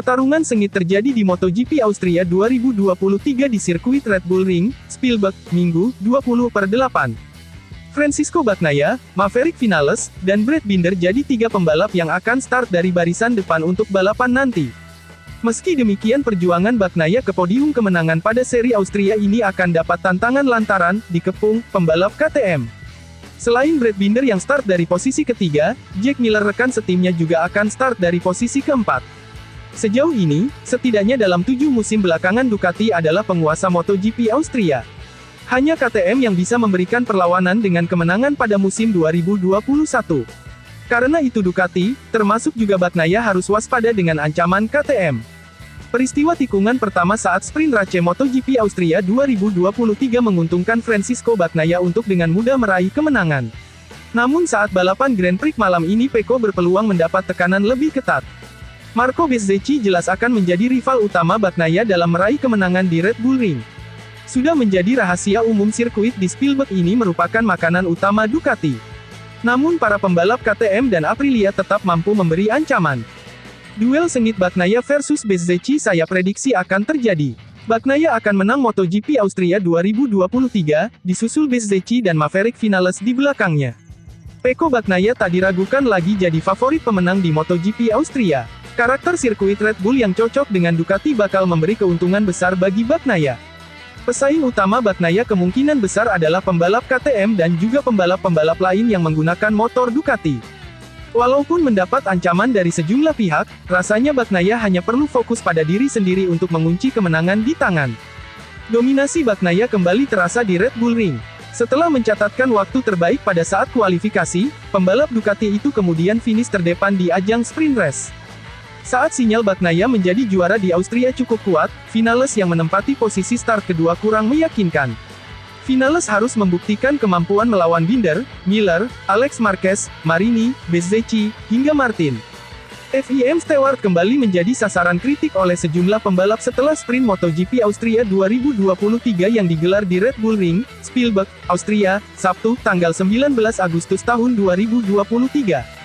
Pertarungan sengit terjadi di MotoGP Austria 2023 di sirkuit Red Bull Ring, Spielberg, Minggu, 20/8. Francisco Bagnaia, Maverick Vinales, dan Brad Binder jadi 3 pembalap yang akan start dari barisan depan untuk balapan nanti. Meski demikian perjuangan Bagnaia ke podium kemenangan pada seri Austria ini akan dapat tantangan lantaran dikepung pembalap KTM. Selain Brad Binder yang start dari posisi ketiga, Jack Miller rekan setimnya juga akan start dari posisi keempat. Sejauh ini, setidaknya dalam 7 musim belakangan Ducati adalah penguasa MotoGP Austria. Hanya KTM yang bisa memberikan perlawanan dengan kemenangan pada musim 2021. Karena itu Ducati, termasuk juga Bagnaia harus waspada dengan ancaman KTM. Peristiwa tikungan pertama saat sprint race MotoGP Austria 2023 menguntungkan Francisco Bagnaia untuk dengan mudah meraih kemenangan. Namun saat balapan Grand Prix malam ini Pecco berpeluang mendapat tekanan lebih ketat. Marco Bezzecchi jelas akan menjadi rival utama Bagnaia dalam meraih kemenangan di Red Bull Ring. Sudah menjadi rahasia umum sirkuit di Spielberg ini merupakan makanan utama Ducati. Namun para pembalap KTM dan Aprilia tetap mampu memberi ancaman. Duel sengit Bagnaia versus Bezzecchi saya prediksi akan terjadi. Bagnaia akan menang MotoGP Austria 2023, disusul Bezzecchi dan Maverick Vinales di belakangnya. Pecco Bagnaia tak diragukan lagi jadi favorit pemenang di MotoGP Austria. Karakter sirkuit Red Bull yang cocok dengan Ducati bakal memberi keuntungan besar bagi Bagnaia. Pesaing utama Bagnaia kemungkinan besar adalah pembalap KTM dan juga pembalap-pembalap lain yang menggunakan motor Ducati. Walaupun mendapat ancaman dari sejumlah pihak, rasanya Bagnaia hanya perlu fokus pada diri sendiri untuk mengunci kemenangan di tangan. Dominasi Bagnaia kembali terasa di Red Bull Ring. Setelah mencatatkan waktu terbaik pada saat kualifikasi, pembalap Ducati itu kemudian finish terdepan di ajang sprint race. Saat sinyal Bagnaia menjadi juara di Austria cukup kuat, Vinales yang menempati posisi start kedua kurang meyakinkan. Vinales harus membuktikan kemampuan melawan Binder, Miller, Alex Marquez, Marini, Bezzecchi, hingga Martin. FIM Stewart kembali menjadi sasaran kritik oleh sejumlah pembalap setelah sprint MotoGP Austria 2023 yang digelar di Red Bull Ring, Spielberg, Austria, Sabtu, tanggal 19 Agustus tahun 2023.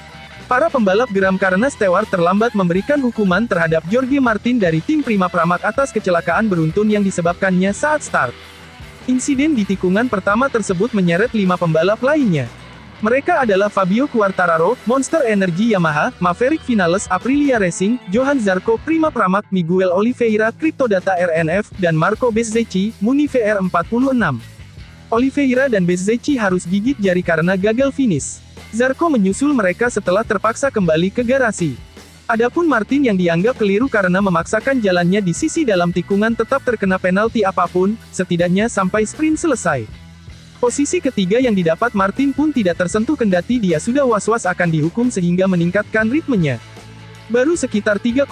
Para pembalap geram karena Stewart terlambat memberikan hukuman terhadap Jorge Martin dari tim Prima Pramac atas kecelakaan beruntun yang disebabkannya saat start. Insiden di tikungan pertama tersebut menyeret 5 pembalap lainnya. Mereka adalah Fabio Quartararo, Monster Energy Yamaha, Maverick Vinales Aprilia Racing, Johan Zarco Prima Pramac, Miguel Oliveira Cryptodata RNF, dan Marco Bezzecchi, Muni VR46. Oliveira dan Bezzecchi harus gigit jari karena gagal finish. Zarco menyusul mereka setelah terpaksa kembali ke garasi. Adapun Martin yang dianggap keliru karena memaksakan jalannya di sisi dalam tikungan tetap terkena penalti apapun, setidaknya sampai sprint selesai. Posisi ketiga yang didapat Martin pun tidak tersentuh kendati dia sudah was-was akan dihukum sehingga meningkatkan ritmenya. Baru sekitar 3,5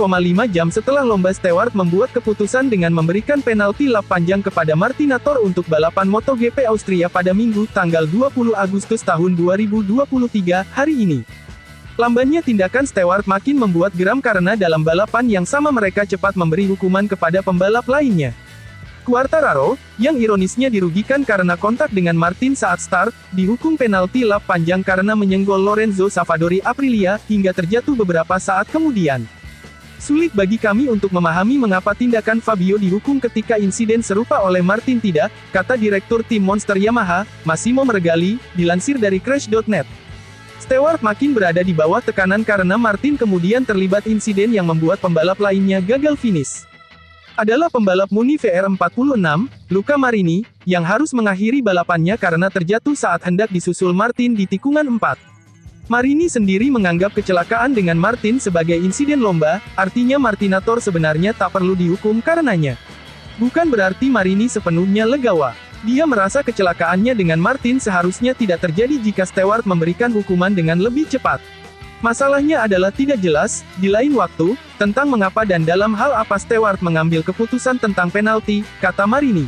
jam setelah lomba Stewart membuat keputusan dengan memberikan penalti lap panjang kepada Martinator untuk balapan MotoGP Austria pada Minggu, tanggal 20 Agustus tahun 2023, hari ini. Lambannya tindakan Stewart makin membuat geram karena dalam balapan yang sama mereka cepat memberi hukuman kepada pembalap lainnya. Quartararo, yang ironisnya dirugikan karena kontak dengan Martin saat start, dihukum penalti lap panjang karena menyenggol Lorenzo Savadori Aprilia, hingga terjatuh beberapa saat kemudian. Sulit bagi kami untuk memahami mengapa tindakan Fabio dihukum ketika insiden serupa oleh Martin tidak, kata Direktur Tim Monster Yamaha, Massimo Meregali, dilansir dari Crash.net. Stewart makin berada di bawah tekanan karena Martin kemudian terlibat insiden yang membuat pembalap lainnya gagal finish. Adalah pembalap Muni VR46, Luca Marini, yang harus mengakhiri balapannya karena terjatuh saat hendak disusul Martin di tikungan 4. Marini sendiri menganggap kecelakaan dengan Martin sebagai insiden lomba, artinya Martinator sebenarnya tak perlu dihukum karenanya. Bukan berarti Marini sepenuhnya legawa. Dia merasa kecelakaannya dengan Martin seharusnya tidak terjadi jika Stewart memberikan hukuman dengan lebih cepat. Masalahnya adalah tidak jelas, di lain waktu, tentang mengapa dan dalam hal apa Stewart mengambil keputusan tentang penalti, kata Marini.